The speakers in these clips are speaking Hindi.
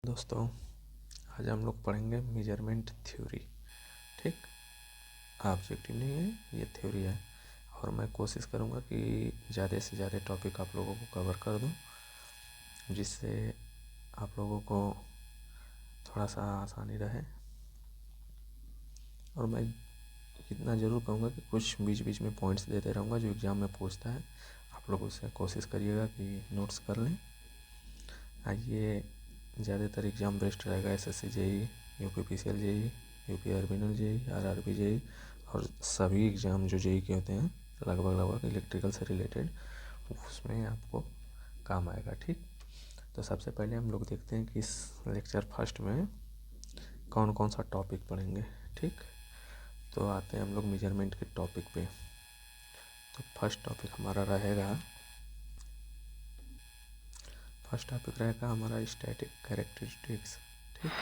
दोस्तों, आज हम लोग पढ़ेंगे मेजरमेंट थ्योरी। ठीक, ऑब्जेक्टिव नहीं है, ये थ्योरी है। और मैं कोशिश करूँगा कि ज़्यादा से ज़्यादा टॉपिक आप लोगों को कवर कर दूँ, जिससे आप लोगों को थोड़ा सा आसानी रहे। और मैं इतना ज़रूर कहूँगा कि कुछ बीच बीच में पॉइंट्स देते रहूँगा जो एग्ज़ाम में पूछता है। आप लोग उससे कोशिश करिएगा कि नोट्स कर लें। आइए, ज़्यादातर एग्ज़ाम बेस्ड रहेगा SSC JE, UP PCL JE, UP अर्बनल जेई, आरआरबी जेई और सभी एग्ज़ाम जो जेई के होते हैं लगभग इलेक्ट्रिकल से रिलेटेड, उसमें आपको काम आएगा। ठीक, तो सबसे पहले हम लोग देखते हैं कि इस लेक्चर फर्स्ट में कौन कौन सा टॉपिक पढ़ेंगे। ठीक, तो आते हैं हम लोग मेजरमेंट के टॉपिक पे। तो फर्स्ट टॉपिक हमारा स्टैटिक कैरेक्टरिस्टिक्स। ठीक,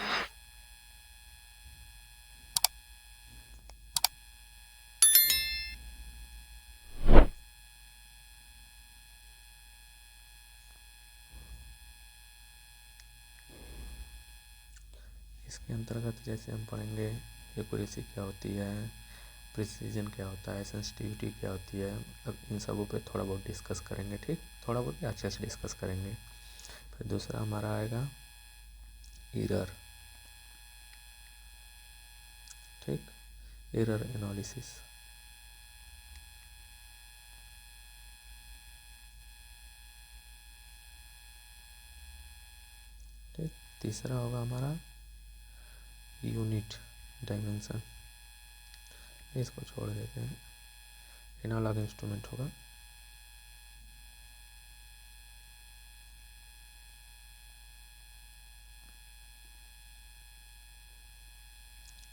इसके अंतर्गत जैसे हम पढ़ेंगे एक्यूरेसी क्या होती है, प्रिसीजन क्या होता है, सेंसिटिविटी क्या होती है, मतलब इन सबों पे थोड़ा बहुत डिस्कस करेंगे। ठीक, थोड़ा बहुत अच्छे से डिस्कस करेंगे। फिर दूसरा हमारा आएगा एरर। ठीक, एरर एनालिसिस। ठीक, तीसरा होगा हमारा यूनिट डायमेंशन। इसको छोड़ देते हैं, एनालॉग इंस्ट्रूमेंट होगा।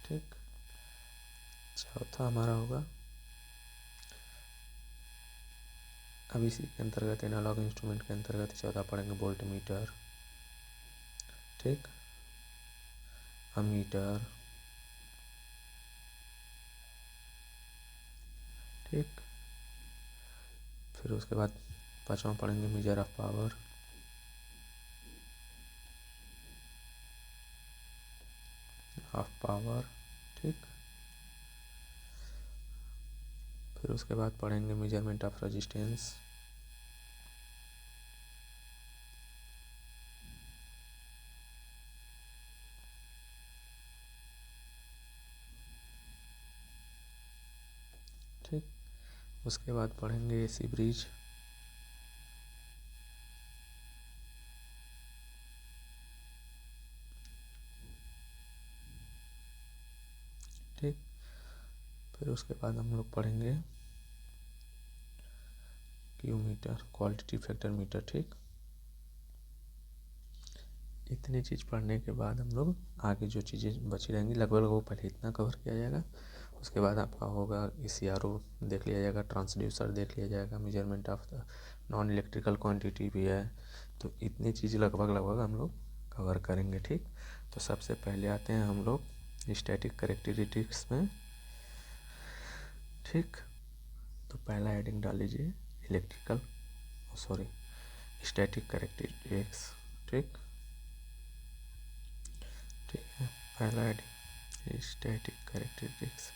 ठीक, चौथा हमारा होगा, अब इसी के अंतर्गत एनालॉग इंस्ट्रूमेंट के अंतर्गत चौथा पढ़ेंगे वोल्ट मीटर। ठीक, अमीटर। ठीक, फिर उसके बाद पांचवा पढ़ेंगे मेजर ऑफ पावर। ठीक, फिर उसके बाद पढ़ेंगे मेजरमेंट ऑफ रेजिस्टेंस। ठीक, उसके बाद पढ़ेंगे एसी ब्रिज। ठीक, फिर उसके बाद हम लोग पढ़ेंगे Q meter, quality factor meter. ठीक, इतनी चीज़ पढ़ने के बाद हम लोग आगे जो चीज़ें बची रहेंगी लगभग वो पहले इतना कवर किया जाएगा। उसके बाद आपका होगा ECRO देख लिया जाएगा, ट्रांसड्यूसर देख लिया जाएगा, measurement of the non electrical quantity भी है। तो इतनी चीज़ लगभग हम लोग कवर करेंगे। ठीक, तो सबसे पहले आते हैं हम लोग स्टैटिक कैरेक्टरिस्टिक्स में। ठीक, तो पहला हेडिंग डाल लीजिए स्टैटिक कैरेक्टरिस्टिक्स। ठीक, ठीक है, पहला हेडिंग स्टैटिक कैरेक्टरिस्टिक्स।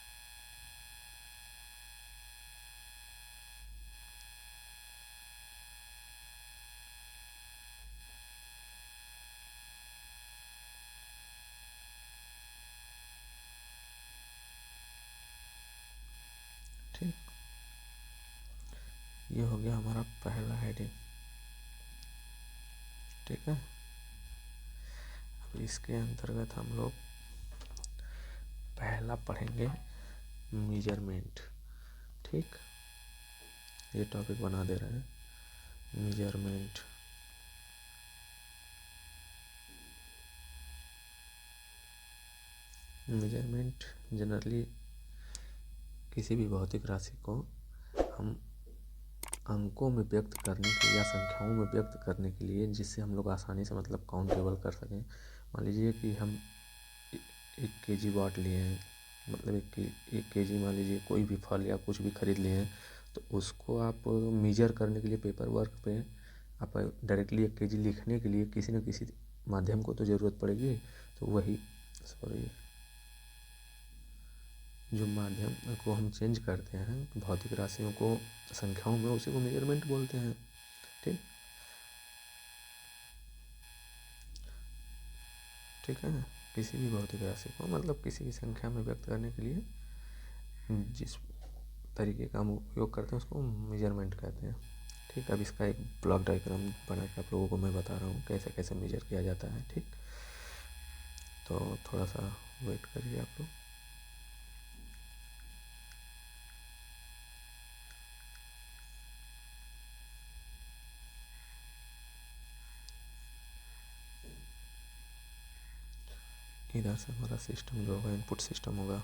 ठीक, ये हो गया हमारा पहला हेडिंग। ठीक है, अब इसके अंतर्गत हम लोग पहला पढ़ेंगे मेजरमेंट। ठीक, ये टॉपिक बना दे रहे हैं, मेजरमेंट। मेजरमेंट जनरली किसी भी भौतिक राशि को हम अंकों में व्यक्त करने के लिए या संख्याओं में व्यक्त करने के लिए, जिससे हम लोग आसानी से मतलब काउंटेबल कर सकें। मान लीजिए कि हम 1 kg वाट लिए हैं, मतलब 1 kg मान लीजिए कोई भी फल या कुछ भी खरीद लिए हैं, तो उसको आप मेजर करने के लिए पेपर वर्क पे आप डायरेक्टली 1 kg लिखने के लिए किसी न किसी माध्यम को तो ज़रूरत पड़ेगी, तो वही जो माध्यम को हम चेंज करते हैं भौतिक राशियों को संख्याओं में, उसी को मेजरमेंट बोलते हैं। ठीक ठीक है। किसी भी भौतिक राशि को मतलब किसी भी संख्या में व्यक्त करने के लिए जिस तरीके का हम उपयोग करते हैं उसको मेजरमेंट कहते हैं। ठीक, अब इसका एक ब्लॉक डायग्राम बना के आप लोगों को मैं बता रहा हूँ कैसे कैसे मेजर किया जाता है। ठीक, तो थोड़ा सा वेट करिए आप लोग। इधर से हमारा सिस्टम जो होगा इनपुट सिस्टम होगा।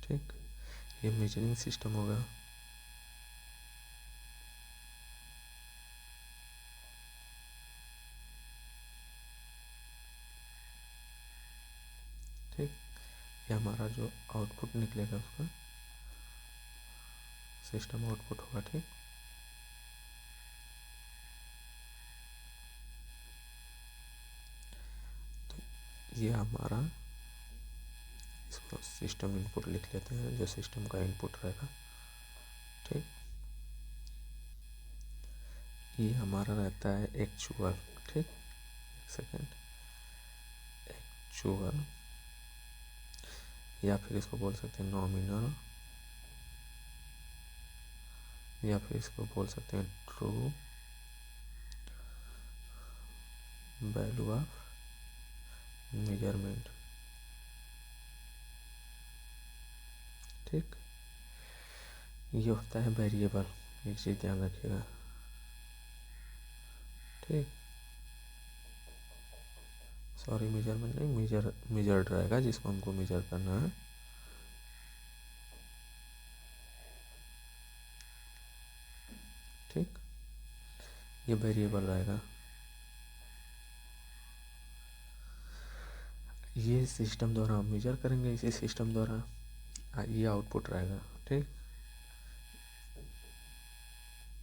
ठीक, ये मेजरिंग सिस्टम होगा। ठीक, ये हमारा जो आउटपुट निकलेगा उसका सिस्टम आउटपुट होगा। ठीक, तो ये हमारा, इसको सिस्टम इनपुट लिख लेते हैं, जो सिस्टम का इनपुट रहेगा। ठीक, ये हमारा रहता है एक्चुअल। ठीक, एक सेकेंड, एक्चुअल, या फिर इसको बोल सकते हैं नॉमिनल, या फिर इसको बोल सकते हैं ट्रू वैल्यू ऑफ मेजरमेंट। ठीक, ये होता है वेरिएबल, एक चीज़ ध्यान रखिएगा। ठीक, सॉरी मेजरमेंट नहीं, मेजर्ड रहेगा जिसको हमको मेजर करना है। ठीक, ये वेरिएबल रहेगा। ये सिस्टम द्वारा हम मेजर करेंगे, इसी सिस्टम द्वारा ये आउटपुट रहेगा। ठीक,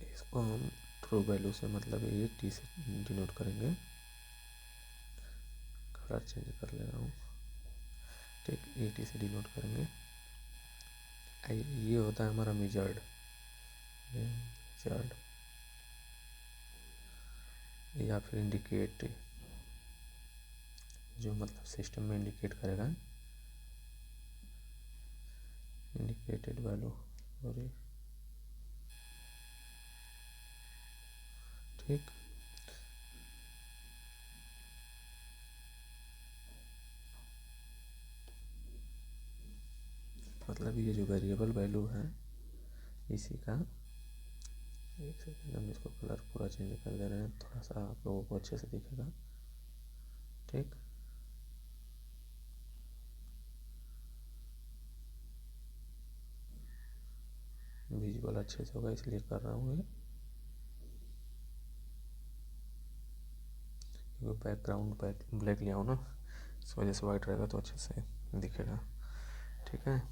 इसको हम ट्रू वैल्यू से मतलब ये टी से डिनोट करेंगे। कलर चेंज कर ले रहा हूँ। ठीक, ये टी से डिनोट करेंगे। ये होता है हमारा मेजर्ड, मेजर्ड या फिर इंडिकेट, जो मतलब सिस्टम में इंडिकेट करेगा, इंडिकेटेड वैल्यू। सॉरी, ठीक, मतलब ये जो वेरिएबल वैल्यू है इसी का, एक सेकेंड हम इसको कलर पूरा चेंज कर दे रहे हैं, थोड़ा सा आप लोगों को अच्छे से दिखेगा। ठीक, विजुअल अच्छे से होगा इसलिए कर रहा हूँ ये, क्योंकि बैकग्राउंड ब्लैक लिया हूँ ना, इस वजह से वाइट रहेगा तो अच्छे से दिखेगा। ठीक है,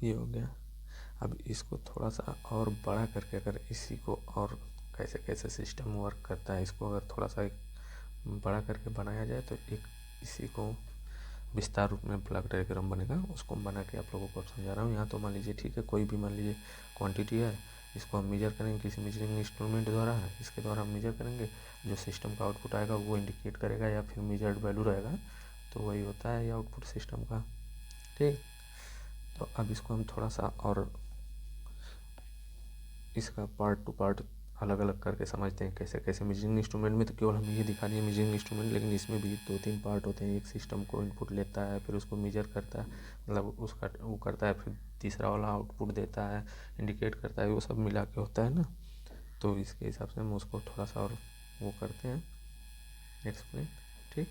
ये हो गया। अब इसको थोड़ा सा और बड़ा करके, अगर इसी को और कैसे कैसे सिस्टम वर्क करता है, इसको अगर थोड़ा सा बड़ा करके बनाया जाए तो एक इसी को विस्तार रूप में ब्लॉक डायग्राम बनेगा, उसको बना के आप लोगों को समझा रहा हूँ। यहाँ तो मान लीजिए, ठीक है, कोई भी मान लीजिए क्वांटिटी है, इसको हम मेजर करेंगे किसी मेजरिंग इंस्ट्रूमेंट द्वारा, इसके द्वारा हम मेजर करेंगे, जो सिस्टम का आउटपुट आएगा वो इंडिकेट करेगा या फिर मेजर्ड वैल्यू रहेगा, तो वही होता है ये आउटपुट सिस्टम का। ठीक, तो अब इसको हम थोड़ा सा और इसका पार्ट टू पार्ट अलग अलग करके समझते हैं कैसे कैसे। मेजरिंग इंस्ट्रूमेंट में तो केवल हम ये दिखा दिए मेजरिंग इंस्ट्रूमेंट, लेकिन इसमें भी 2-3 पार्ट होते हैं। एक सिस्टम को इनपुट लेता है, फिर उसको मेजर करता है, मतलब उसका वो करता है, फिर तीसरा वाला आउटपुट देता है, इंडिकेट करता है, वो सब मिला के होता है ना। तो इसके हिसाब से हम उसको थोड़ा सा और वो करते हैं एक्सप्लेन। ठीक,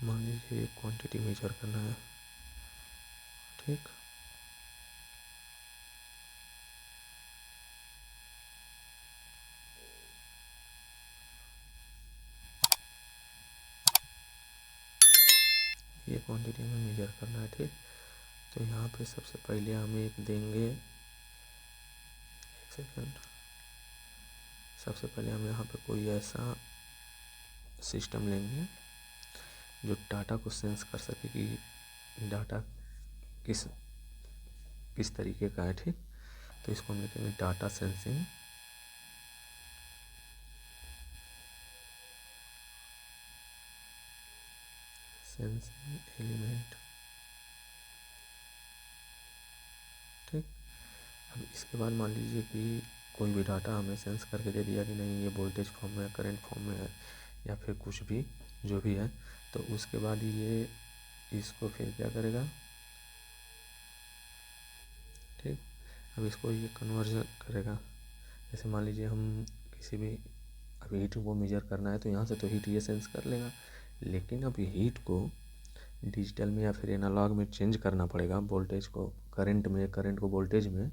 मान लीजिए क्वांटिटी मेजर करना है। ठीक, ये क्वांटिटी हमें मेजर करना है। ठीक, तो यहाँ पे सबसे पहले हम एक देंगे, एक सेकेंड, सबसे पहले हम यहाँ पे कोई ऐसा सिस्टम लेंगे जो डाटा को सेंस कर सके कि डाटा किस किस तरीके का है। ठीक, तो इसको हम लिखेंगे डाटा सेंसिंग एलिमेंट। ठीक, अब इसके बाद मान लीजिए कि कोई भी डाटा हमें सेंस करके दे दिया कि नहीं ये वोल्टेज फॉर्म में है, करंट फॉर्म में है, या फिर कुछ भी जो भी है, तो उसके बाद ये इसको फिर क्या करेगा। ठीक, अब इसको ये कन्वर्जन करेगा। जैसे मान लीजिए हम किसी भी, अभी हीट को मेजर करना है तो यहाँ से तो हीट ये सेंस कर लेगा, लेकिन अब हीट को डिजिटल में या फिर एनालॉग में चेंज करना पड़ेगा, वोल्टेज को करंट में, करंट को वोल्टेज में।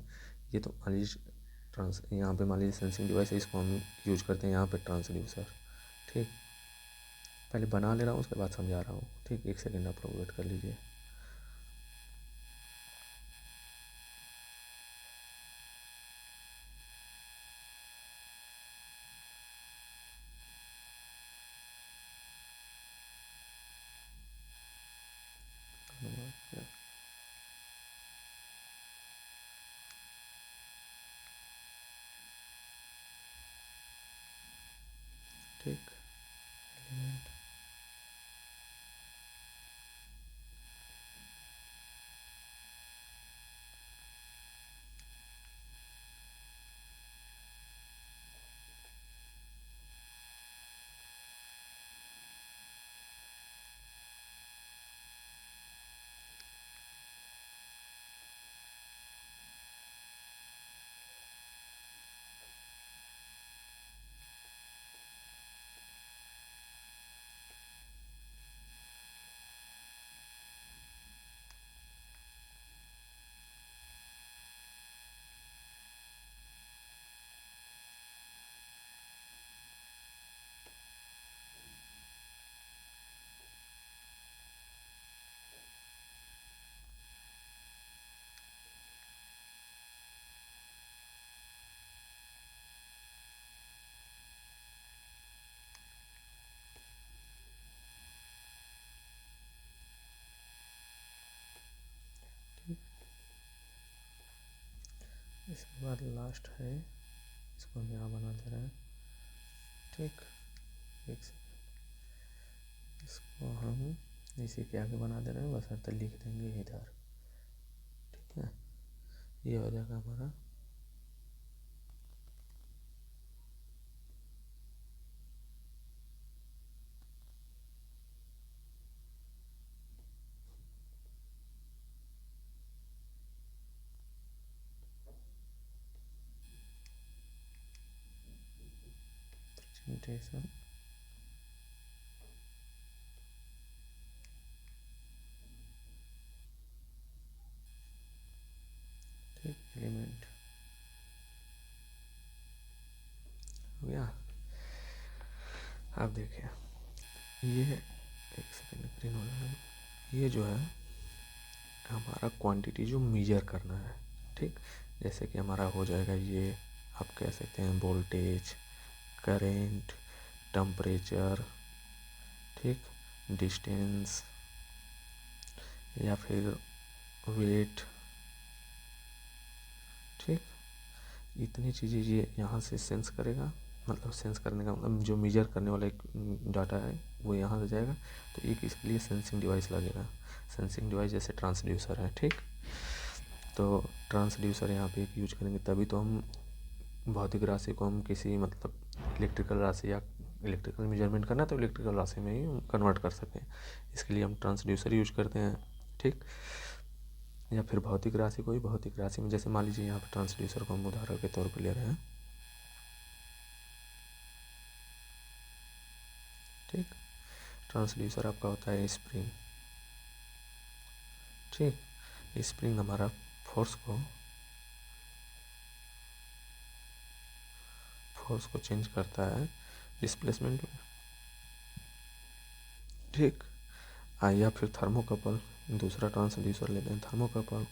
ये तो मान लीजिए यहाँ पे मान लीजिए सेंसिंग डिवाइस है, इसको हम यूज करते हैं यहाँ पे ट्रांसड्यूसर। ठीक, पहले बना ले रहा हूँ उसके बाद समझा रहा हूँ। ठीक, एक सेकेंड आप लोग वेट कर लीजिए। ठीक, इसके बाद लास्ट है, इसको हम यहाँ बना दे रहे हैं। ठीक, एक सेकेंड, इसको हम इसी के आगे बना दे रहे हैं, बस अर्थ लिख देंगे इधर। ठीक है, ये हो जाएगा हमारा प्रेजेंटेशन। ठीक, एलिमेंट हो गया। अब देखिए ये, एक सेकेंड ग्रीन हो जाएगा, ये जो है हमारा क्वांटिटी जो मेजर करना है। ठीक, जैसे कि हमारा हो जाएगा ये, आप कह सकते हैं वोल्टेज, करेंट, टेम्परेचर, ठीक, डिस्टेंस, या फिर वेट। ठीक, इतनी चीज़ें ये यहाँ से सेंस करेगा, मतलब सेंस करने का मतलब जो मेजर करने वाला एक डाटा है वो यहाँ से जाएगा, तो एक इसके लिए सेंसिंग डिवाइस लगेगा। सेंसिंग डिवाइस जैसे ट्रांसड्यूसर है। ठीक, तो ट्रांसड्यूसर यहाँ पे एक यूज करेंगे, तभी तो हम भौतिक राशि को हम किसी मतलब इलेक्ट्रिकल राशि या इलेक्ट्रिकल मेजरमेंट करना है तो इलेक्ट्रिकल राशि में ही हम कन्वर्ट कर सकें, इसके लिए हम ट्रांसड्यूसर यूज करते हैं। ठीक, या फिर भौतिक राशि को ही भौतिक राशि में, जैसे मान लीजिए यहाँ पर ट्रांसड्यूसर को हम उदाहरण के तौर पर ले रहे हैं। ठीक, ट्रांसड्यूसर आपका होता है स्प्रिंग। ठीक, स्प्रिंग हमारा फोर्स को चेंज करता है डिस्प्लेसमेंट में। ठीक, या फिर थर्मोकपल, दूसरा ट्रांसड्यूसर लेते हैं थर्मोकपल।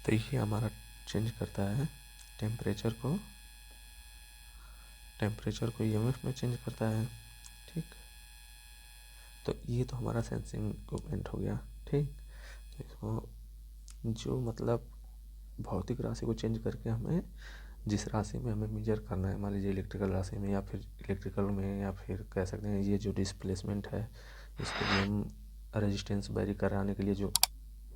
तो ये हमारा चेंज करता है टेम्परेचर को ईएमएफ में चेंज करता है। ठीक, तो ये तो हमारा सेंसिंग इक्विपमेंट हो गया। ठीक, तो इसको जो मतलब भौतिक राशि को चेंज करके हमें जिस राशि में हमें मेजर करना है, मान लीजिए इलेक्ट्रिकल राशि में या फिर इलेक्ट्रिकल में, या फिर कह सकते हैं ये जो डिस्प्लेसमेंट है इसके लिए हम रेजिस्टेंस वेरी कराने के लिए जो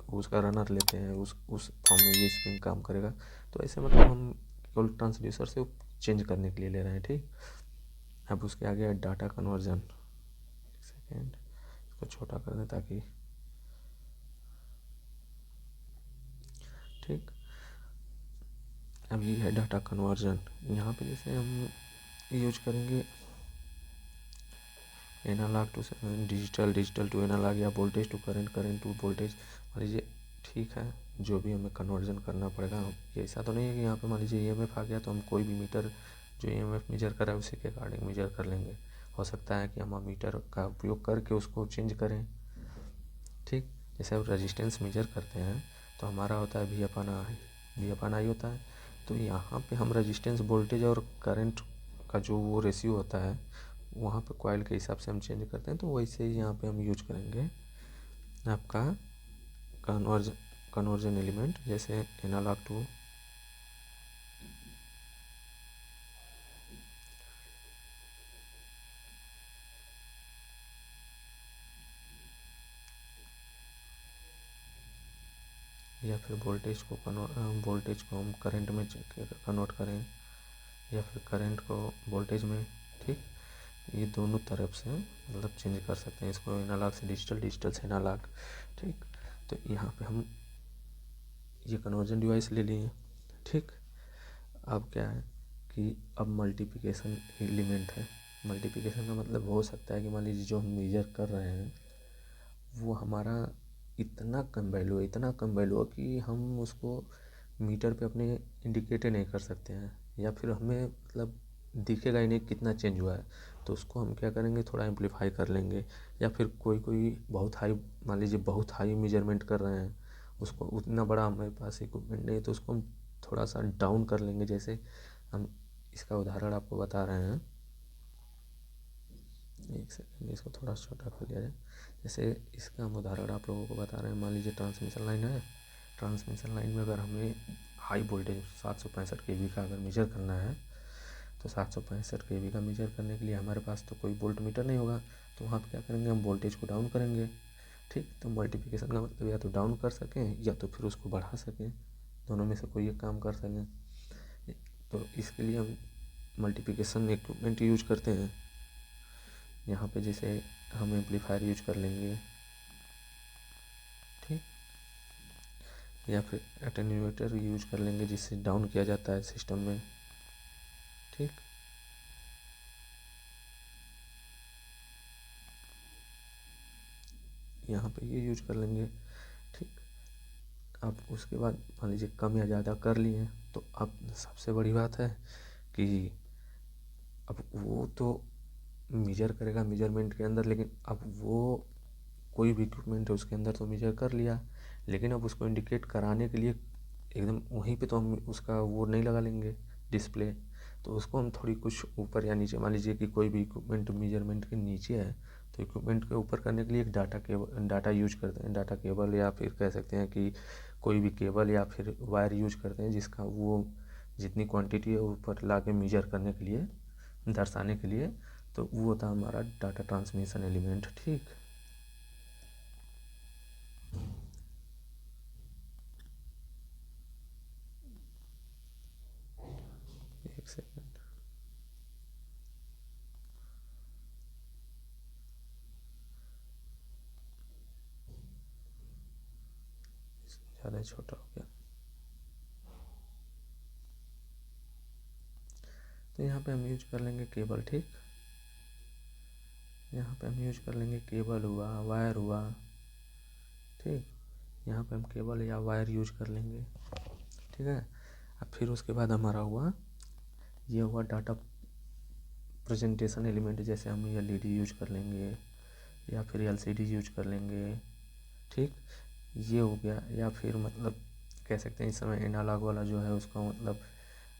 उसका रनर लेते हैं, उस फॉर्म में ये स्प्रिंग काम करेगा। तो ऐसे मतलब हम केवल ट्रांसड्यूसर से चेंज करने के लिए ले रहे हैं। ठीक, अब उसके आगे डाटा कन्वर्जन। सेकेंड, इसको छोटा कर दें ताकि ठीक। अब ये है डाटा कन्वर्जन। यहाँ पे जैसे हम यूज करेंगे analogue to digital to analogue, या voltage to current, current to voltage. मान लीजिए ठीक है, जो भी हमें कन्वर्जन करना पड़ेगा। ये ऐसा तो नहीं है कि यहाँ पे मान लीजिए ईएमएफ आ गया तो हम कोई भी मीटर जो ईएमएफ मेजर कर रहा है उसी के अकॉर्डिंग मेजर कर लेंगे। हो सकता है कि हम मीटर का उपयोग करके उसको चेंज करें। ठीक, जैसे अब रेजिस्टेंस मेजर करते हैं तो हमारा होता है V/I होता है। तो यहाँ पे हम रेजिस्टेंस वोल्टेज और करंट का जो वो रेशियो होता है वहाँ पे कॉइल के हिसाब से हम चेंज करते हैं। तो वैसे ही यहाँ पे हम यूज करेंगे आपका कन्वर्जन एलिमेंट, जैसे एनालॉग टू या फिर वोल्टेज को हम करंट में कन्वर्ट करें, या फिर करंट को वोल्टेज में। ठीक, ये दोनों तरफ से मतलब चेंज कर सकते हैं इसको, एनालॉग से डिजिटल, डिजिटल से एनालॉग। ठीक, तो यहाँ पे हम ये कन्वर्जन डिवाइस ले लिए। ठीक, अब क्या है कि अब मल्टीप्लिकेशन एलिमेंट है। मल्टीप्लिकेशन का मतलब हो सकता है कि मान लीजिए जो हम मेजर कर रहे हैं वो हमारा इतना कम वैल्यू है कि हम उसको मीटर पे अपने इंडिकेट नहीं कर सकते हैं, या फिर हमें मतलब दिखेगा ही नहीं कितना चेंज हुआ है। तो उसको हम क्या करेंगे, थोड़ा एम्पलीफाई कर लेंगे, या फिर कोई बहुत हाई, मान लीजिए बहुत हाई मेजरमेंट कर रहे हैं, उसको उतना बड़ा हमारे पास इक्विपमेंट नहीं है तो उसको हम थोड़ा सा डाउन कर लेंगे। जैसे हम इसका उदाहरण आपको बता रहे हैं, एक सेकेंड इसको थोड़ा छोटा कर लिया जाए। जैसे इसका हम उदाहरण आप लोगों को बता रहे हैं, मान लीजिए ट्रांसमिशन लाइन है। ट्रांसमिशन लाइन में अगर हमें हाई वोल्टेज 765 kV का अगर मेजर करना है तो 765 kV का मेजर करने के लिए हमारे पास तो कोई वोल्ट मीटर नहीं होगा। तो वहाँ पर क्या करेंगे, हम वोल्टेज को डाउन करेंगे। ठीक, तो मल्टीप्लिकेशन का मतलब या तो डाउन कर सकें या तो फिर उसको बढ़ा सकें, दोनों में से कोई एक काम कर सकें। तो इसके लिए हम मल्टीप्लिकेशन इक्विपमेंट यूज करते हैं। यहाँ पे जैसे हम एम्पलीफायर यूज कर लेंगे। ठीक, या फिर एटेन्यूएटर यूज कर लेंगे जिससे डाउन किया जाता है सिस्टम में। ठीक, यहाँ पे ये यूज कर लेंगे। ठीक, अब उसके बाद मान लीजिए कम या ज़्यादा कर लिए तो अब सबसे बड़ी बात है कि अब वो तो मेजर करेगा मेजरमेंट के अंदर, लेकिन अब वो कोई भी इक्विपमेंट है उसके अंदर तो मेजर कर लिया, लेकिन अब उसको इंडिकेट कराने के लिए एकदम वहीं पे तो हम उसका वो नहीं लगा लेंगे डिस्प्ले। तो उसको हम थोड़ी कुछ ऊपर या नीचे, मान लीजिए कि कोई भी इक्विपमेंट मेजरमेंट के नीचे है तो इक्विपमेंट के ऊपर करने के लिए एक डाटा यूज करते हैं, डाटा केबल, या फिर कह सकते हैं कि कोई भी केबल या फिर वायर यूज करते हैं जिसका वो जितनी क्वांटिटी है ऊपर ला के मेजर करने के लिए, दर्शाने के लिए। तो वो था हमारा डाटा ट्रांसमिशन एलिमेंट। ठीक, एक सेकेंड, ज़्यादा छोटा हो गया। तो यहाँ पे हम यूज कर लेंगे केबल। ठीक, यहाँ पे हम यूज कर लेंगे केबल हुआ, वायर हुआ। ठीक, यहाँ पे हम केबल या वायर यूज कर लेंगे, ठीक है। अब फिर उसके बाद हमारा ये हुआ डाटा प्रेजेंटेशन एलिमेंट, जैसे हम LED यूज कर लेंगे या फिर LCD यूज कर लेंगे, ठीक, ये हो गया। या फिर मतलब कह सकते हैं इस समय एनालॉग वाला जो है उसका मतलब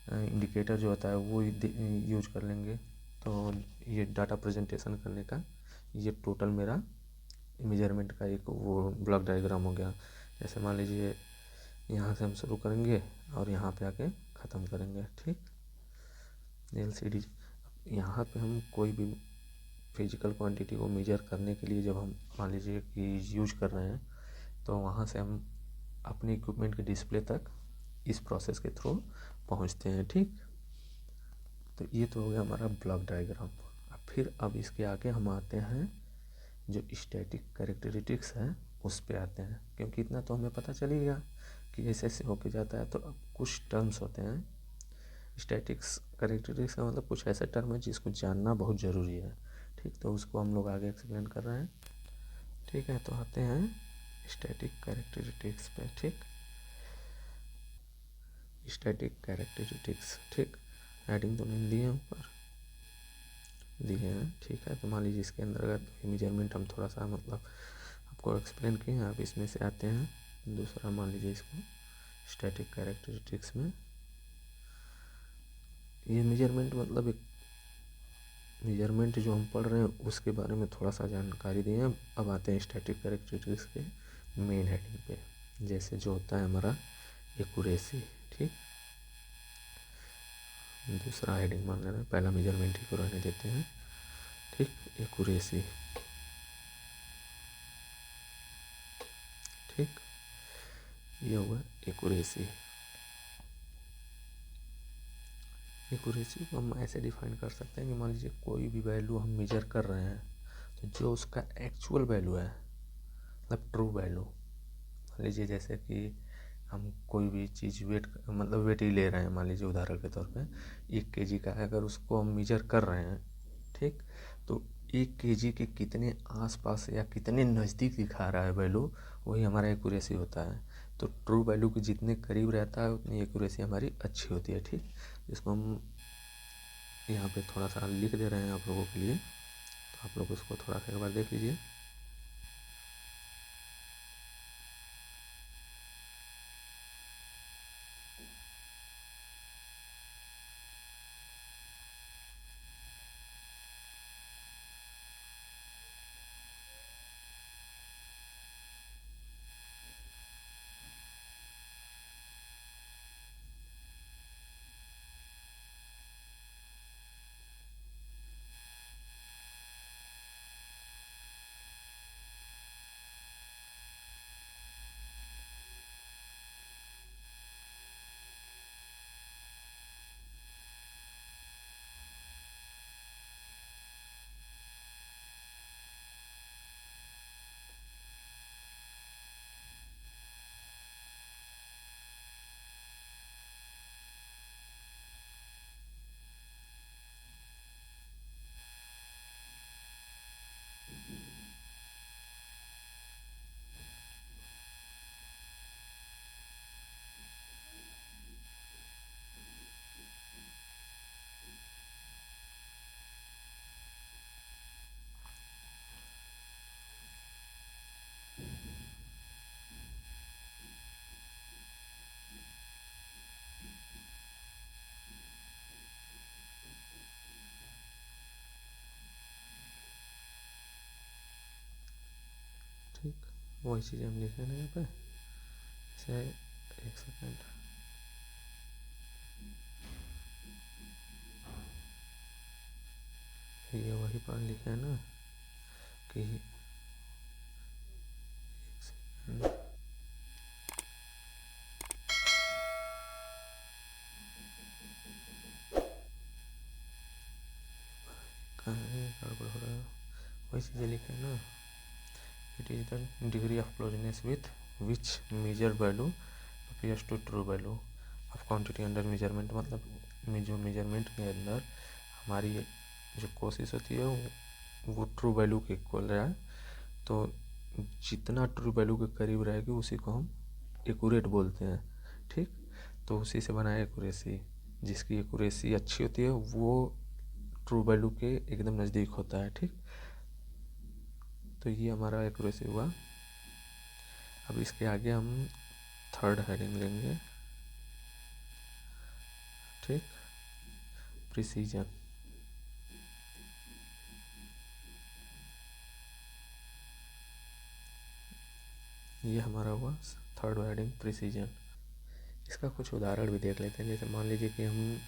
इंडिकेटर जो होता है वो यूज कर लेंगे। तो ये डाटा प्रेजेंटेशन करने का ये टोटल मेरा मेजरमेंट का एक वो ब्लॉक डायग्राम हो गया। जैसे मान लीजिए यहाँ से हम शुरू करेंगे और यहाँ पे आके ख़त्म करेंगे, ठीक। LCD यहाँ पे हम कोई भी फिजिकल क्वांटिटी को मेजर करने के लिए जब हम मान लीजिए कि यूज कर रहे हैं तो वहाँ से हम अपने इक्विपमेंट के डिस्प्ले तक इस प्रोसेस के थ्रू पहुँचते हैं, ठीक। तो ये तो हो गया हमारा ब्लॉक डायग्राम। अब इसके आगे हम आते हैं जो स्टैटिक कैरेक्टरिस्टिक्स है उस पे आते हैं, क्योंकि इतना तो हमें पता चल ही गया कि ऐसे ऐसे होके जाता है। तो अब कुछ टर्म्स होते हैं स्टैटिक्स कैरेक्टरिस्टिक्स का मतलब कुछ ऐसा टर्म है जिसको जानना बहुत ज़रूरी है, ठीक। तो उसको हम लोग आगे एक्सप्लेन कर रहे हैं, ठीक है। तो आते हैं स्टैटिक कैरेक्टरिस्टिक्स पे, ठीक। स्टैटिक कैरेक्टरिस्टिक्स, ठीक। हेडिंग तो नहीं दिए ऊपर, दिए हैं, ठीक है। तो मान लीजिए इसके अंतर्गत मेजरमेंट हम थोड़ा सा मतलब आपको एक्सप्लेन किए हैं। अब इसमें से आते हैं दूसरा, मान लीजिए इसको स्टैटिक कैरेक्टरिस्टिक्स में ये मेजरमेंट मतलब एक मेजरमेंट जो हम पढ़ रहे हैं उसके बारे में थोड़ा सा जानकारी दिए हैं। अब आते हैं स्टैटिक कैरेक्टरिस्टिक्स के मेन हेडिंग पे, जैसे जो होता है हमारा एक्यूरेसी, ठीक। दूसरा हेडिंग मान लेना, पहला मेजरमेंट ही को रहने देते हैं, ठीक। एक्यूरेसी, ठीक, ये हुआ एक्यूरेसी। एक्यूरेसी को हम ऐसे डिफाइन कर सकते हैं कि मान लीजिए कोई भी वैल्यू हम मेजर कर रहे हैं तो जो उसका एक्चुअल वैल्यू है मतलब ट्रू वैल्यू, मान लीजिए जैसे कि हम कोई भी चीज़ वेट ही ले रहे हैं, मान लीजिए उदाहरण के तौर पे 1 kg का है, अगर उसको हम मेजर कर रहे हैं, ठीक, तो 1 kg के कितने आसपास या कितने नज़दीक दिखा रहा है वैल्यू, वही हमारा एक्यूरेसी होता है। तो ट्रू वैल्यू के जितने करीब रहता है उतनी एक्यूरेसी हमारी अच्छी होती है, ठीक। इसको हम यहाँ पे थोड़ा सा लिख दे रहे हैं आप लोगों के लिए, तो आप लोग उसको थोड़ा सा एक बार देख लीजिए। ठीक, वही चीज़ हम लिख रहे हैं यहाँ पे, से एक सेकेंड, ये वही पान लिखे हैं ना कि एक सेकेंड, कहाँ है गड़बड़ हो रहा है, वही चीज़ें लिखे हैं ना। It is the degree of closeness with which measure value appears to true value of quantity under measurement, मतलब जो मेजरमेंट के अंदर हमारी जो कोशिश होती है वो ट्रू वैल्यू के इक्वल रहा है। तो जितना ट्रू वैल्यू के करीब रहेगी उसी को हम एक्यूरेट बोलते हैं। ठीक, तो उसी से बना है एक्यूरेसी। जिसकी एक्यूरेसी अच्छी होती है वो ट्रू वैल्यू के एकदम नज़दीक होता है। ठीक, तो ये हमारा एक्यूरेसी हुआ। अब इसके आगे हम थर्ड हेडिंग लेंगे। ठीक, प्रिसीजन। ये हमारा हुआ थर्ड हेडिंग प्रिसीजन। इसका कुछ उदाहरण भी देख लेते हैं। जैसे मान लीजिए कि हम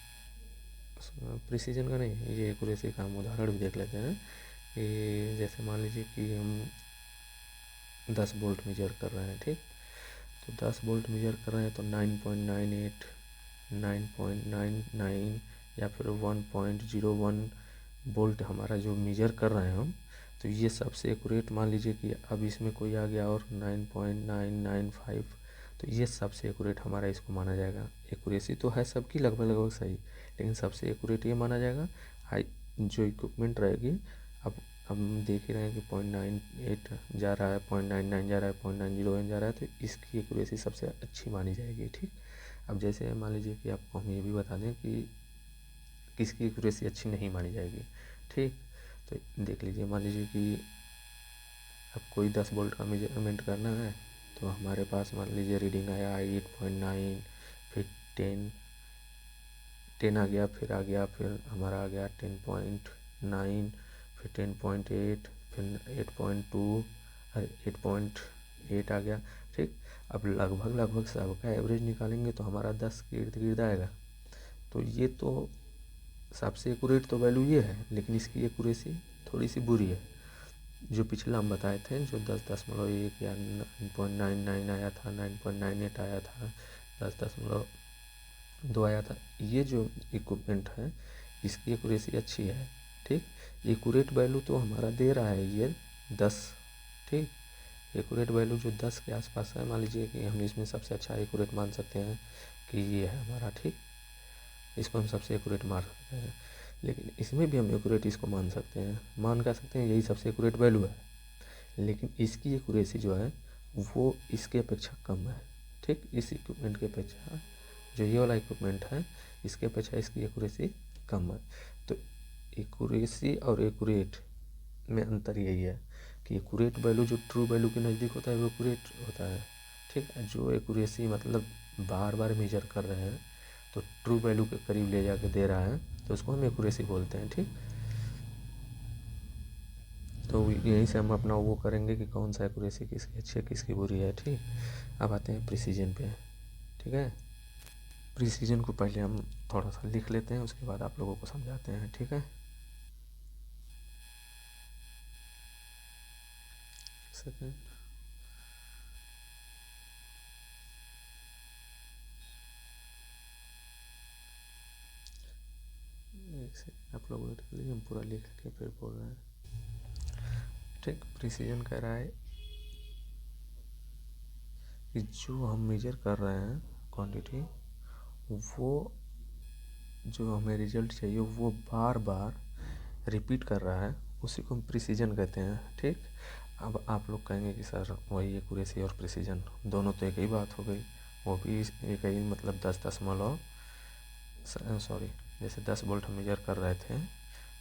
प्रिसीजन का नहीं, ये एक्यूरेसी का हम उदाहरण भी देख लेते हैं कि जैसे मान लीजिए कि हम 10 वोल्ट मेजर कर रहे हैं। ठीक, तो 10 वोल्ट मेजर कर रहे हैं तो 9.98, 9.99 या फिर 1.01 वोल्ट हमारा जो मेजर कर रहे हैं हम, तो ये सबसे एक्यूरेट मान लीजिए कि अब इसमें कोई आ गया और 9.995, तो ये सबसे एक्यूरेट हमारा इसको माना जाएगा। एक्यूरेसी तो है सबकी लगभग लगभग सही, लेकिन सबसे एक्यूरेट ये माना जाएगा। हाई जो इक्विपमेंट रहेगी, अब हम देख ही रहे हैं कि 0.98 जा रहा है, 0.99 जा रहा है, 0.901 जा रहा है, तो इसकी एक्यूरेसी सबसे अच्छी मानी जाएगी। ठीक, अब जैसे मान लीजिए कि आपको हम ये भी बता दें कि किसकी एक्यूरेसी अच्छी नहीं मानी जाएगी। ठीक, तो देख लीजिए, मान लीजिए कि अब कोई 10 वोल्ट का मेजरमेंट करना है, तो हमारे पास मान लीजिए रीडिंग आया 8.9, फिर 10 आ गया, फिर हमारा आ गया 10.9, फिर 10.8, फिर 8.2, 8.8 आ गया। ठीक, अब लगभग सबका एवरेज निकालेंगे तो हमारा 10 के इर्द गिर्द आएगा। तो ये तो सबसे एक्यूरेट तो वैल्यू ये है, लेकिन इसकी एक्यूरेसी थोड़ी सी बुरी है। जो पिछला हम बताए थे, जो 10.1 या 9.99 आया था, 9.98 आया था, 10.2 आया था, ये जो इक्विपमेंट है इसकी एक्यूरेसी अच्छी है। ठीक, एक्यूरेट वैल्यू तो हमारा दे रहा है ये 10। ठीक, एक्यूरेट वैल्यू जो 10 के आसपास है, मान लीजिए कि हम इसमें सबसे अच्छा एक्यूरेट मान सकते हैं कि ये है हमारा। ठीक, इसको हम सबसे एक्यूरेट मान सकते हैं, लेकिन इसमें भी हम एक्यूरेट इसको मान सकते हैं, मान कर सकते हैं यही सबसे एक्यूरेट वैल्यू है, लेकिन इसकी एक्यूरेसी जो है वो इसके अपेक्षा कम है। ठीक, इस इक्विपमेंट के अपेक्षा, जो ये वाला इक्विपमेंट है इसके अपेक्षा इसकी एक्यूरेसी कम है। तो एक्यूरेसी और एक्यूरेट में अंतर यही है कि एक्यूरेट वैल्यू जो ट्रू वैल्यू के नज़दीक होता है वो एक्यूरेट होता है। ठीक, जो एक्यूरेसी मतलब बार बार मेजर कर रहे हैं तो ट्रू वैल्यू के करीब ले जाके दे रहा है, तो उसको हम एक्यूरेसी बोलते हैं। ठीक, तो यहीं से हम अपना वो करेंगे कि कौन सा एक्यूरेसी किसकी अच्छी है किसकी बुरी है। ठीक, अब आते हैं प्रिसीजन पे। ठीक है, प्रिसीजन को पहले हम थोड़ा सा लिख लेते हैं, उसके बाद आप लोगों को समझाते हैं। ठीक है, सेकेंड, एक सेकेंड आप लोग वेट करिए, हम पूरा लिख के फिर बोल रहे हैं। ठीक, प्रिसीजन कह रहा है कि जो हम मेजर कर रहे हैं क्वांटिटी, वो जो हमें रिजल्ट चाहिए वो बार बार रिपीट कर रहा है, उसी को हम प्रिसीजन कहते हैं। ठीक, अब आप लोग कहेंगे कि सर वही एक्यूरेसी और प्रिसीजन दोनों तो एक ही बात हो गई, वो भी एक ही मतलब 10 दशमलव सॉरी, जैसे 10 वोल्ट हम मेजर कर रहे थे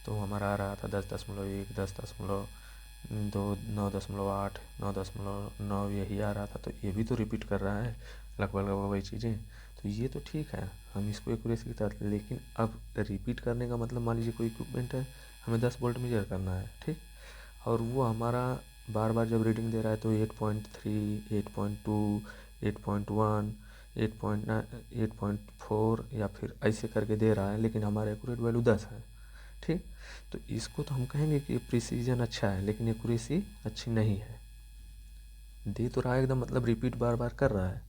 तो हमारा आ रहा था 10.1, 10.2, 9.8, 9.9, यही आ रहा था, तो ये भी तो रिपीट कर रहा है लगभग लगभग वही चीज़ें। तो ये तो ठीक है, हम इसको एक्यूरेसी की तरह, लेकिन अब रिपीट करने का मतलब मान लीजिए कोई इक्विपमेंट है, हमें 10 वोल्ट मेजर करना है। ठीक, और वो हमारा बार बार जब रीडिंग दे रहा है तो 8.3, 8.2, 8.1, 8.4 या फिर ऐसे करके दे रहा है, लेकिन हमारा एक्यूरेट वैल्यू 10 है। ठीक, तो इसको तो हम कहेंगे कि प्रिसीजन अच्छा है, लेकिन एक्यूरेसी अच्छी नहीं है। दे तो रहा है एकदम मतलब रिपीट बार बार कर रहा है।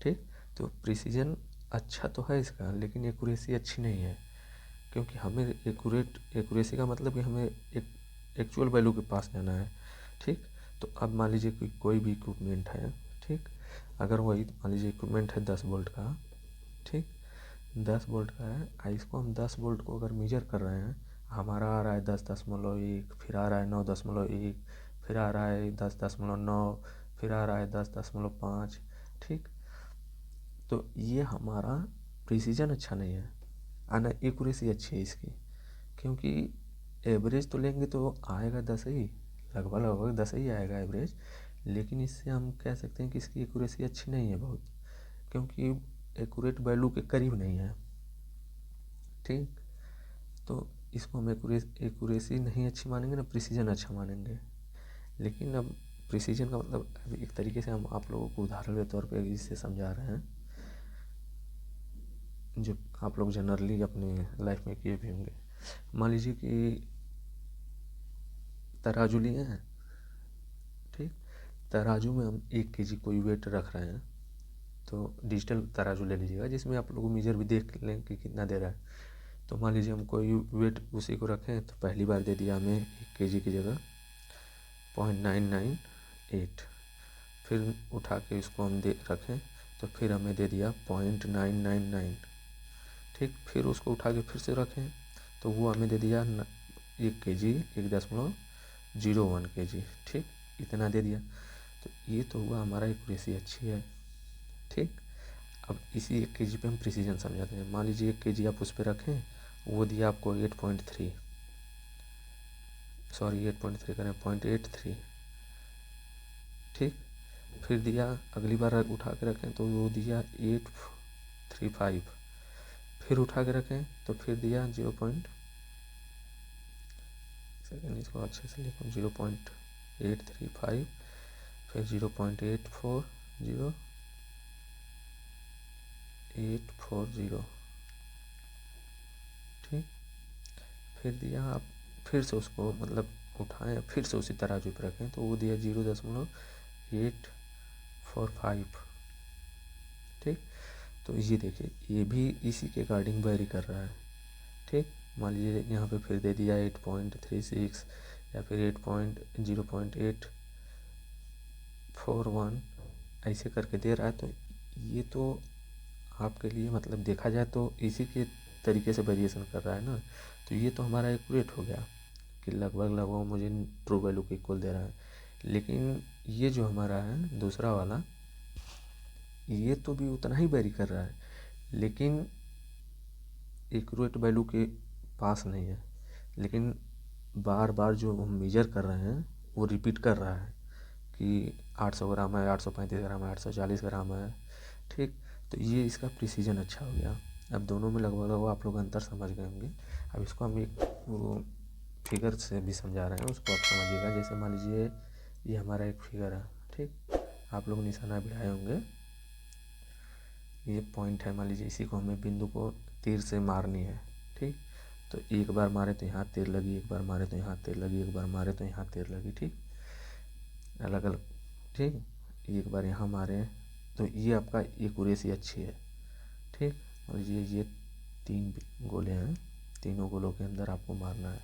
ठीक, तो प्रिसीजन अच्छा तो है इसका, लेकिन एक्यूरेसी अच्छी नहीं है, क्योंकि हमें एक्यूरेसी का मतलब कि हमें एक एक्चुअल वैल्यू के पास जाना है। ठीक, तो अब मान लीजिए कि कोई भी इक्विपमेंट है। ठीक, अगर वही मान लीजिए इक्विपमेंट है 10 वोल्ट का। ठीक, 10 वोल्ट का है, इसको हम 10 वोल्ट को अगर मेजर कर रहे हैं, हमारा आ रहा है 10.1, फिर आ रहा है 9.1, फिर आ रहा है 10.9, फिर आ रहा है 10.5। ठीक, तो ये हमारा प्रिसीजन अच्छा नहीं है, आना एक्यूरेसी अच्छी है इसकी, क्योंकि एवरेज तो लेंगे तो आएगा 10 ही, लगभग लगभग 10 ही आएगा एवरेज, लेकिन इससे हम कह सकते हैं कि इसकी एक्यूरेसी अच्छी नहीं है बहुत, क्योंकि एक्यूरेट वैल्यू के करीब नहीं है। ठीक, तो इसको हम एक्यूरेसी नहीं अच्छी मानेंगे ना, प्रिसीजन अच्छा मानेंगे। लेकिन अब प्रिसीजन का मतलब अभी एक तरीके से हम आप लोगों को उदाहरण के तौर पे इससे समझा रहे हैं, जो आप लोग जनरली अपने लाइफ में किए भी होंगे। मान लीजिए कि तराजू लिए हैं, ठीक, तराजू में हम 1 kg कोई वेट रख रहे हैं, तो डिजिटल तराजू ले लीजिएगा जिसमें आप लोग मीजर भी देख लें कि कितना दे रहा है। तो मान लीजिए हम कोई वेट उसी को रखें, तो पहली बार दे दिया हमें 1 kg की जगह 0.998, फिर उठा के इसको हम दे रखें तो फिर हमें दे दिया 0.999। ठीक, फिर उसको उठा के फिर से रखें तो वो हमें दे दिया 1 kg 1.01 kg। ठीक, इतना दे दिया, तो ये तो हुआ हमारा एक्यूरेसी अच्छी है। ठीक, अब इसी 1 kg पे हम प्रिसीजन समझाते हैं। मान लीजिए 1 kg आप उस पर रखें, वो दिया आपको 8.3, सॉरी 8.3 करें 0.83। ठीक, फिर दिया अगली बार उठा के रखें तो वो दिया 835, फिर उठा के रखें तो फिर दिया 0.7, इसको अच्छे से लिखो 0.835, फिर 0.840। ठीक, फिर दिया आप फिर से उसको मतलब उठाएं, फिर से उसी तराजू पर रखें तो वो दिया 0.845। ठीक, तो ये देखिए ये भी इसी के अकॉर्डिंग वेरी कर रहा है। ठीक, मान लीजिए यहाँ पे फिर दे दिया 8.36 या फिर 0.841 ऐसे करके दे रहा है, तो ये तो आपके लिए मतलब देखा जाए तो इसी के तरीके से वेरिएशन कर रहा है ना, तो ये तो हमारा एक्यूरेट हो गया कि लगभग लगभग मुझे ट्रू वैल्यू के इक्वल दे रहा है। लेकिन ये जो हमारा है दूसरा वाला, ये तो भी उतना ही वेरी कर रहा है, लेकिन एक्यूरेट वैल्यू के पास नहीं है, लेकिन बार बार जो हम मेजर कर रहे हैं वो रिपीट कर रहा है कि 800 ग्राम है, 835 ग्राम है, 840 ग्राम है। ठीक, तो ये इसका प्रिसीजन अच्छा हो गया। अब दोनों में लगभग लगभग आप लोग अंतर समझ गए होंगे। अब इसको हम एक वो फिगर से भी समझा रहे हैं, उसको आप समझिएगा। जैसे मान लीजिए ये हमारा एक फिगर है, ठीक, आप लोग निशाना भिड़ाए होंगे, ये पॉइंट है, मान लीजिए इसी को हमें बिंदु को तीर से मारनी है। ठीक, तो एक बार मारे तो यहाँ तीर लगी, एक बार मारे तो यहाँ तीर लगी, एक बार मारे तो यहाँ तीर लगी। ठीक, अलग अलग। ठीक, एक बार यहाँ मारे तो ये आपका एक्यूरेसी अच्छी है। ठीक, और ये 3 गोले हैं, तीनों गोलों के अंदर आपको मारना है।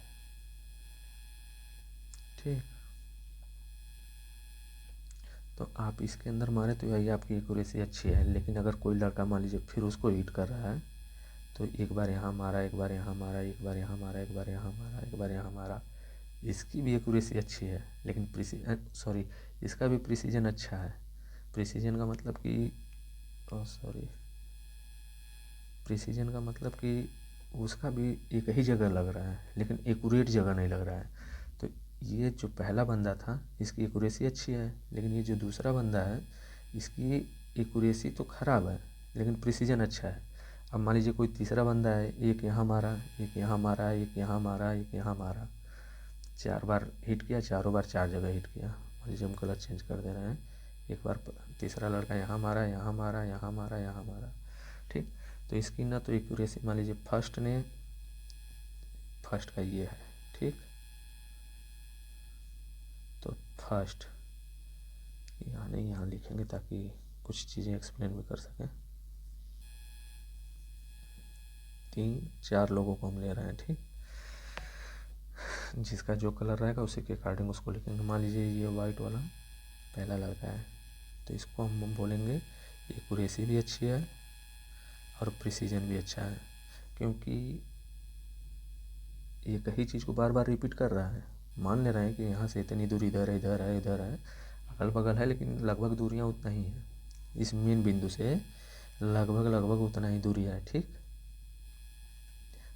ठीक, तो आप इसके अंदर मारे तो यही आपकी एक्यूरेसी अच्छी है। लेकिन अगर कोई लड़का मान लीजिए फिर उसको हिट कर रहा है, तो एक बार यहाँ मारा, एक बार यहाँ मारा, एक बार यहाँ मारा, एक बार यहाँ मारा, एक बार यहाँ मारा, इसकी भी एक्यूरेसी अच्छी है, लेकिन सॉरी इसका भी प्रिसीजन अच्छा है। प्रिसीजन का मतलब कि प्रिसीजन का मतलब कि उसका भी एक ही जगह लग रहा है, लेकिन एक्यूरेट जगह नहीं लग रहा है। तो ये जो पहला बंदा था इसकी एक्यूरेसी अच्छी है, लेकिन ये जो दूसरा बंदा है इसकी एक्यूरेसी तो ख़राब है, लेकिन प्रिसीजन अच्छा है। अब मान लीजिए कोई तीसरा बंदा है, एक यहाँ मारा, एक यहाँ मारा, एक यहाँ मारा, एक यहाँ मारा, 4 बार हिट किया, चारों बार 4 जगह हिट किया। मान लीजिए हम कलर चेंज कर दे रहे हैं, एक बार तीसरा लड़का यहाँ मारा, यहाँ मारा, यहाँ मारा, यहाँ मारा। ठीक, तो इसकी ना तो एक्यूरेसी मान लीजिए फर्स्ट का ये है। ठीक, तो फर्स्ट यहाँ नहीं, यहाँ लिखेंगे ताकि कुछ चीज़ें एक्सप्लेन भी कर सकें। 3-4 लोगों को हम ले रहे हैं। ठीक, जिसका जो कलर रहेगा उसी के अकॉर्डिंग उसको लिखेंगे। मान लीजिए ये वाइट वाला पहला लड़का है, तो इसको हम बोलेंगे एक्यूरेसी भी अच्छी है और प्रिसीजन भी अच्छा है, क्योंकि एक ही चीज़ को बार बार रिपीट कर रहा है। मान ले रहे हैं कि यहाँ से इतनी दूरी इधर है, इधर है, इधर है, अगल बगल है, लेकिन लगभग दूरियाँ उतना ही है। इस मेन बिंदु से लगभग लगभग उतना ही दूरी है। ठीक,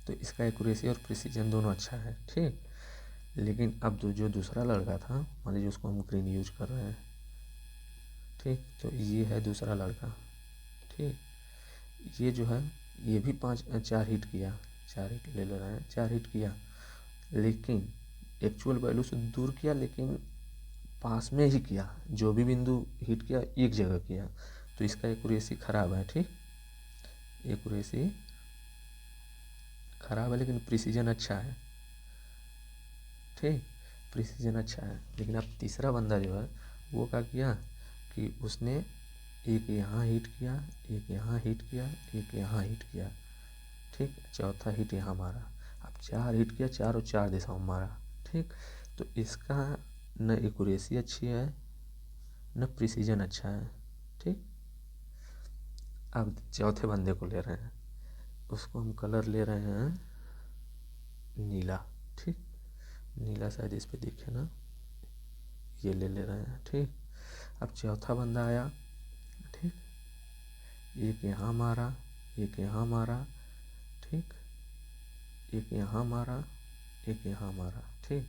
तो इसका एक्यूरेसी और प्रिसीजन दोनों अच्छा है। ठीक, लेकिन अब जो दूसरा लड़का था, मान लीजिए उसको हम ग्रीन यूज कर रहे हैं। ठीक, तो ये है दूसरा लड़का। ठीक, ये जो है ये भी 4 हिट किया, 4 हिट ले रहे हैं, 4 हिट किया, लेकिन एक्चुअल वैल्यू से दूर किया, लेकिन पास में ही किया। जो भी बिंदु हिट किया एक जगह किया, तो इसका एक्यूरेसी खराब है। ठीक, एक्यूरेसी खराब है, लेकिन प्रिसीजन अच्छा है। ठीक, प्रिसीजन अच्छा है। लेकिन अब तीसरा बंदा जो है वो क्या किया कि उसने एक यहाँ हिट किया, एक यहाँ हिट किया, एक यहाँ हिट किया। ठीक, चौथा हिट यहाँ मारा। अब 4 हिट किया, 4 और 4 दिशाओं में मारा। ठीक, तो इसका न एक्यूरेसी अच्छी है, न प्रिसीजन अच्छा है। ठीक, अब चौथे बंदे को ले रहे हैं, उसको हम कलर ले रहे हैं नीला। ठीक, नीला शायद इस पे दिखे ना, ये ले रहे हैं। ठीक, अब चौथा बंदा आया। ठीक, एक यहाँ मारा, एक यहाँ मारा। ठीक, एक यहाँ मारा, एक यहाँ मारा। ठीक,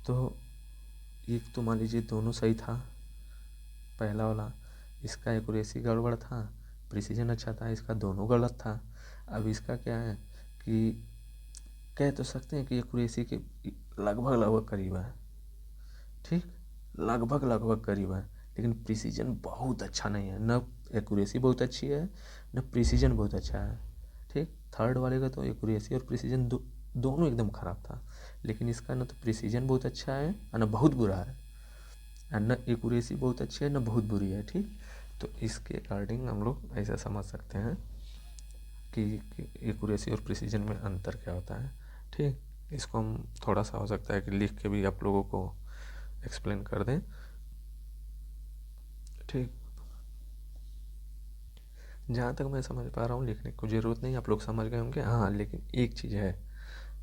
तो एक तो मान लीजिए दोनों सही था, पहला वाला इसका एक्यूरेसी गड़बड़ था, प्रिसीजन अच्छा था, इसका दोनों गलत था। अब इसका क्या है कि कह तो सकते हैं कि एक्यूरेसी के लगभग लगभग करीब है। ठीक, लगभग लगभग करीब है, लेकिन प्रिसीजन बहुत अच्छा नहीं है। न एक्यूरेसी बहुत अच्छी है, न प्रिसीजन बहुत अच्छा है। ठीक, थर्ड वाले का तो एक्यूरेसी और प्रिसीजन दोनों एकदम ख़राब था, लेकिन इसका न तो प्रिसीजन बहुत अच्छा है और न बहुत बुरा है, और न एक्यूरेसी बहुत अच्छी है न बहुत बुरी है। ठीक, तो इसके अकॉर्डिंग हम लोग ऐसा समझ सकते हैं कि एक्यूरेसी और प्रिसीजन में अंतर क्या होता है। ठीक, इसको हम थोड़ा सा हो सकता है कि लिख के भी आप लोगों को एक्सप्लेन कर दें। ठीक, जहाँ तक मैं समझ पा रहा हूँ लिखने की ज़रूरत नहीं, आप लोग समझ गए होंगे। हाँ, लेकिन एक चीज़ है,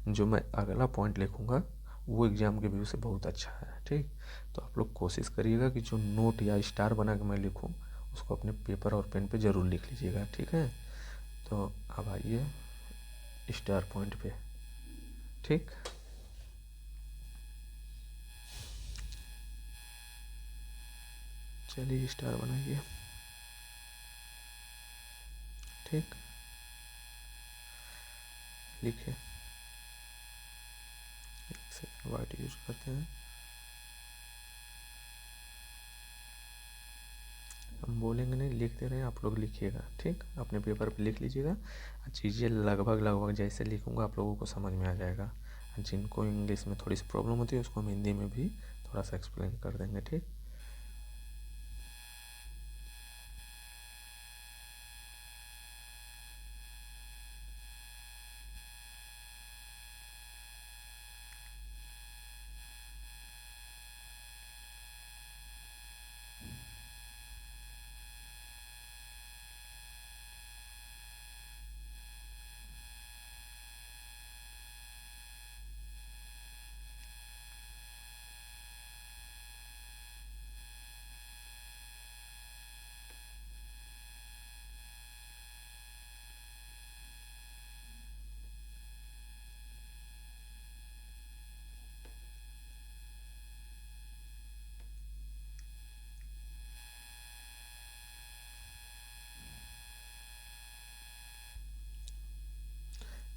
जो मैं अगला पॉइंट लिखूँगा वो एग्ज़ाम के व्यू से बहुत अच्छा है। ठीक, तो आप लोग कोशिश करिएगा कि जो नोट या स्टार बना के मैं लिखूँ उसको अपने पेपर और पेन पे ज़रूर लिख लीजिएगा। ठीक है, तो अब आइए स्टार पॉइंट पे। ठीक, चलिए स्टार बनाइए। ठीक, लिखे, एक सेकंड वाइट यूज करते हैं। हम बोलेंगे नहीं, लिखते रहे, आप लोग लिखिएगा। ठीक, अपने पेपर पे लिख लीजिएगा। चीज़ें लगभग लगभग जैसे लिखूँगा आप लोगों को समझ में आ जाएगा। जिनको इंग्लिश में थोड़ी सी प्रॉब्लम होती है उसको हम हिंदी में भी थोड़ा सा एक्सप्लेन कर देंगे। ठीक,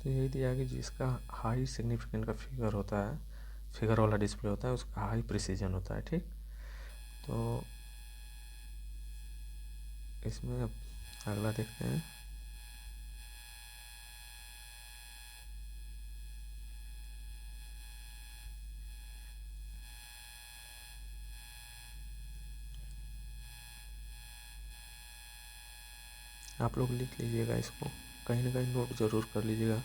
तो यही दिया कि जिसका हाई सिग्निफिकेंट का फिगर होता है, फिगर वाला डिस्प्ले होता है, उसका हाई प्रिसीजन होता है। ठीक, तो इसमें अब अगला देखते हैं। आप लोग लिख लीजिएगा इसको, कहीं ना कहीं नोट ज़रूर कर लीजिएगा।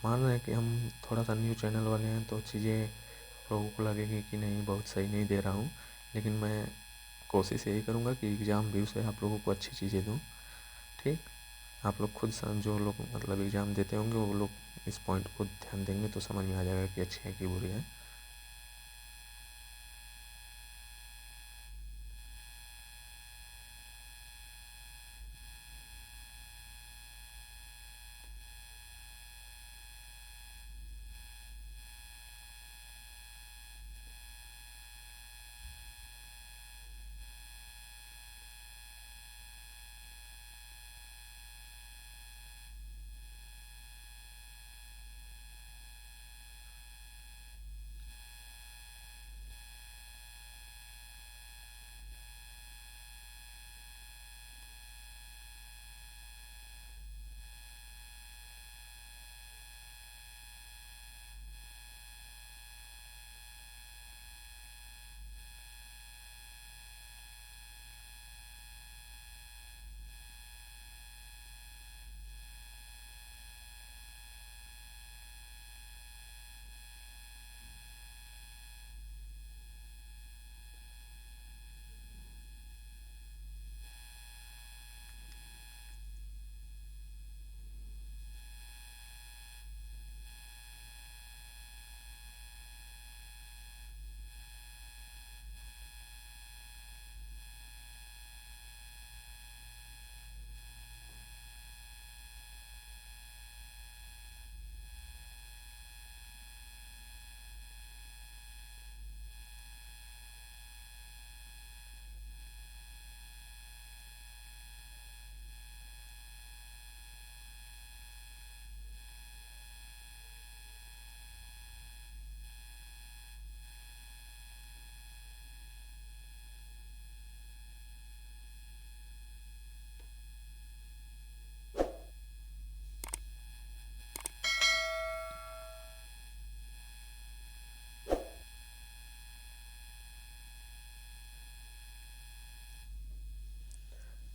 मान रहे हैं कि हम थोड़ा सा न्यू चैनल वाले हैं, तो चीज़ें लोगों को लगेगी कि नहीं बहुत सही नहीं दे रहा हूँ, लेकिन मैं कोशिश यही करूँगा कि एग्ज़ाम व्यू से आप लोगों को अच्छी चीज़ें दूँ। ठीक, आप लोग खुद जो लोग मतलब एग्ज़ाम देते होंगे वो लोग इस पॉइंट को ध्यान देंगे तो समझ में आ जाएगा कि अच्छी है कि बुरी है।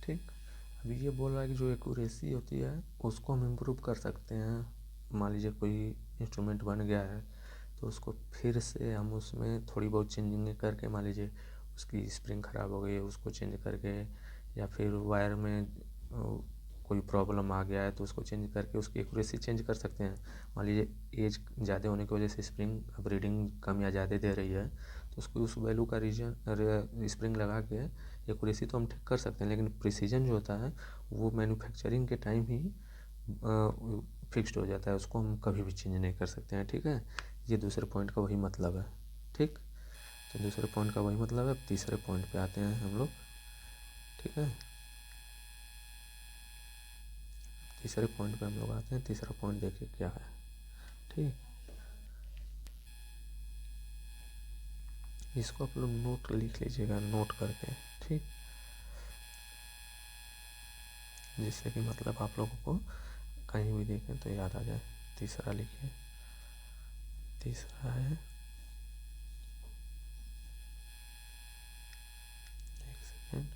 ठीक, अभी ये बोल रहा है कि जो एक्यूरेसी होती है उसको हम इम्प्रूव कर सकते हैं। मान लीजिए कोई इंस्ट्रूमेंट बन गया है तो उसको फिर से हम उसमें थोड़ी बहुत चेंजिंग करके, मान लीजिए उसकी स्प्रिंग ख़राब हो गई है उसको चेंज करके, या फिर वायर में कोई प्रॉब्लम आ गया है तो उसको चेंज करके उसकी एक्यूरेसी चेंज कर सकते हैं। मान लीजिए एज ज़्यादा होने की वजह से स्प्रिंग अब रीडिंग कम या ज़्यादा दे रही है तो उसको उस वैल्यू का स्प्रिंग लगा के एक्यूरेसी तो हम ठीक कर सकते हैं, लेकिन प्रिसीजन जो होता है वो मैन्युफैक्चरिंग के टाइम ही फिक्स्ड हो जाता है, उसको हम कभी भी चेंज नहीं कर सकते हैं। ठीक है, ये दूसरे पॉइंट का वही मतलब है। ठीक, तो दूसरे पॉइंट का वही मतलब है। तीसरे पॉइंट पे आते हैं हम लोग। ठीक है, तीसरे पॉइंट पे हम लोग आते हैं। तीसरा पॉइंट देखिए क्या है। ठीक, इसको आप लोग नोट लिख लीजिएगा, नोट करके। ठीक, जिससे कि मतलब आप लोगों को कहीं भी देखें तो याद आ जाए। तीसरा लिखिए। तीसरा है, एक सेकेंड,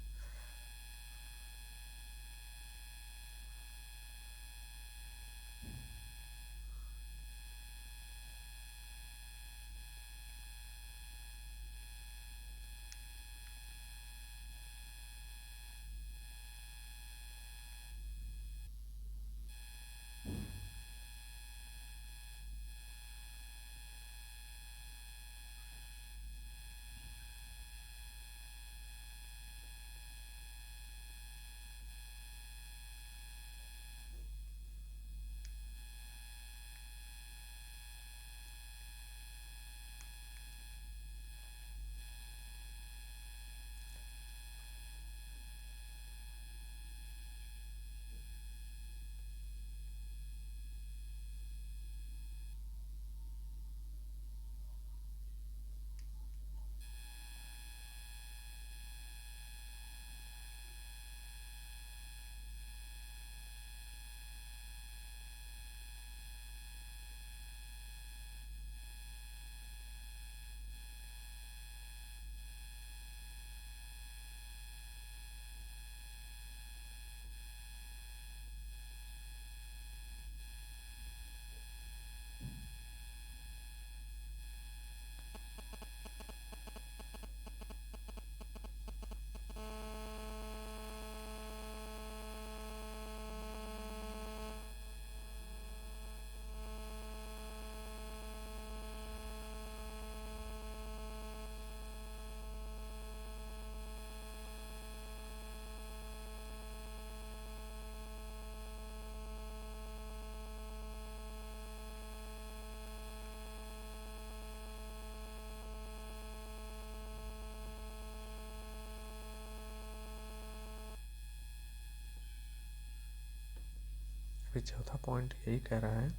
अभी चौथा पॉइंट यही कह रहा है,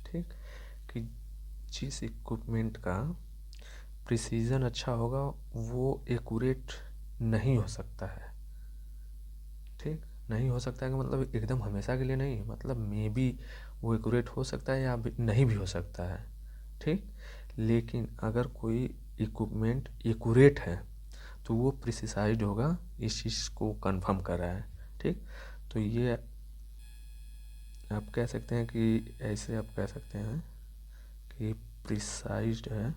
ठीक, कि जिस इक्विपमेंट का प्रिसीजन अच्छा होगा वो एक्यूरेट नहीं हो सकता है। ठीक, नहीं हो सकता है कि मतलब एकदम हमेशा के लिए नहीं, मतलब मे बी वो एक्यूरेट हो सकता है या नहीं भी हो सकता है। ठीक, लेकिन अगर कोई इक्विपमेंट एक्यूरेट है तो वो प्रिसाइज्ड होगा, इस चीज़ को कंफर्म कर रहा है। ठीक, तो ये आप कह सकते हैं कि ऐसे आप कह सकते हैं कि प्रिसाइज्ड है,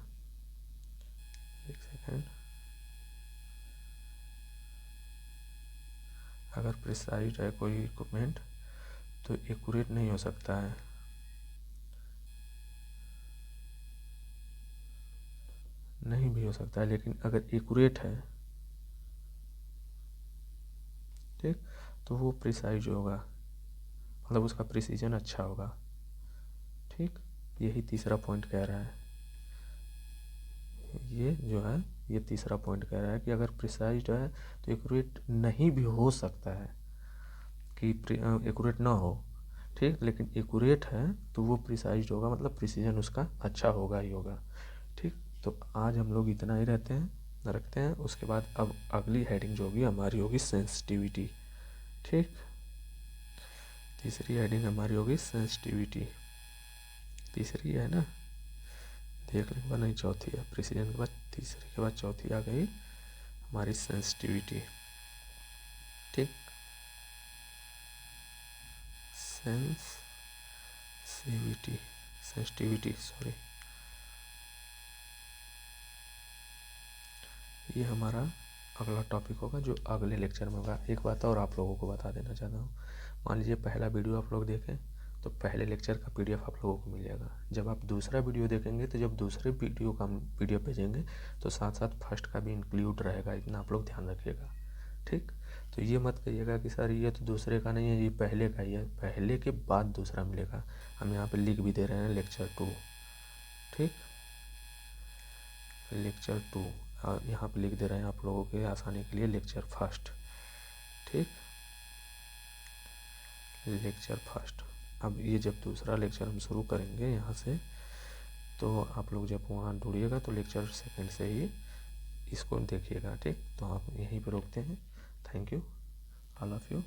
एक सेकेंड, अगर प्रिसाइज्ड है कोई इक्विपमेंट तो एक्यूरेट नहीं हो सकता है। नहीं भी हो सकता है, लेकिन अगर एक्यूरेट है, ठीक, तो वो प्रिसाइज होगा, मतलब उसका प्रिसीजन अच्छा होगा। ठीक, यही तीसरा पॉइंट कह रहा है। ये जो है ये तीसरा पॉइंट कह रहा है कि अगर प्रिसाइज्ड है तो एक्यूरेट नहीं भी हो सकता है कि एक्यूरेट ना हो। ठीक, लेकिन एक्यूरेट है तो वो प्रिसाइज्ड होगा, मतलब प्रिसीजन उसका अच्छा होगा ही होगा। ठीक, तो आज हम लोग इतना ही रखते हैं। उसके बाद अब अगली हेडिंग जो होगी हमारी होगी सेंसिटिविटी। ठीक, तीसरी हेडिंग हमारी होगी सेंसिटिविटी। तीसरी है ना, देखने के बाद नहीं, चौथी है। प्रिसीजन के बाद तीसरी के बाद चौथी आ गई हमारी सेंसिटिविटी। ठीक, सेंसिटिविटी सॉरी, ये हमारा अगला टॉपिक होगा जो अगले लेक्चर में होगा। एक बात और आप लोगों को बता देना चाहता हूँ, मान लीजिए पहला वीडियो आप लोग देखें तो पहले लेक्चर का पीडीएफ आप लोगों को मिल जाएगा। जब आप दूसरा वीडियो देखेंगे तो जब दूसरे वीडियो का पीडीएफ भेजेंगे तो साथ साथ फर्स्ट का भी इंक्लूड रहेगा, इतना आप लोग ध्यान रखिएगा। ठीक, तो ये मत कहिएगा कि सर ये तो दूसरे का नहीं है, ये पहले का ही है। पहले के बाद दूसरा मिलेगा। हम यहाँ पे लिख भी दे रहे हैं लेक्चर 2। ठीक, लेक्चर 2 यहाँ पे लिख दे रहे हैं आप लोगों के आसानी के लिए लेक्चर फर्स्ट। ठीक, लेक्चर फर्स्ट। अब ये जब दूसरा लेक्चर हम शुरू करेंगे यहाँ से, तो आप लोग जब वहाँ ढूंढिएगा तो लेक्चर सेकंड से ही इसको देखिएगा। ठीक, तो आप यहीं पर रोकते हैं। Thank you all of you.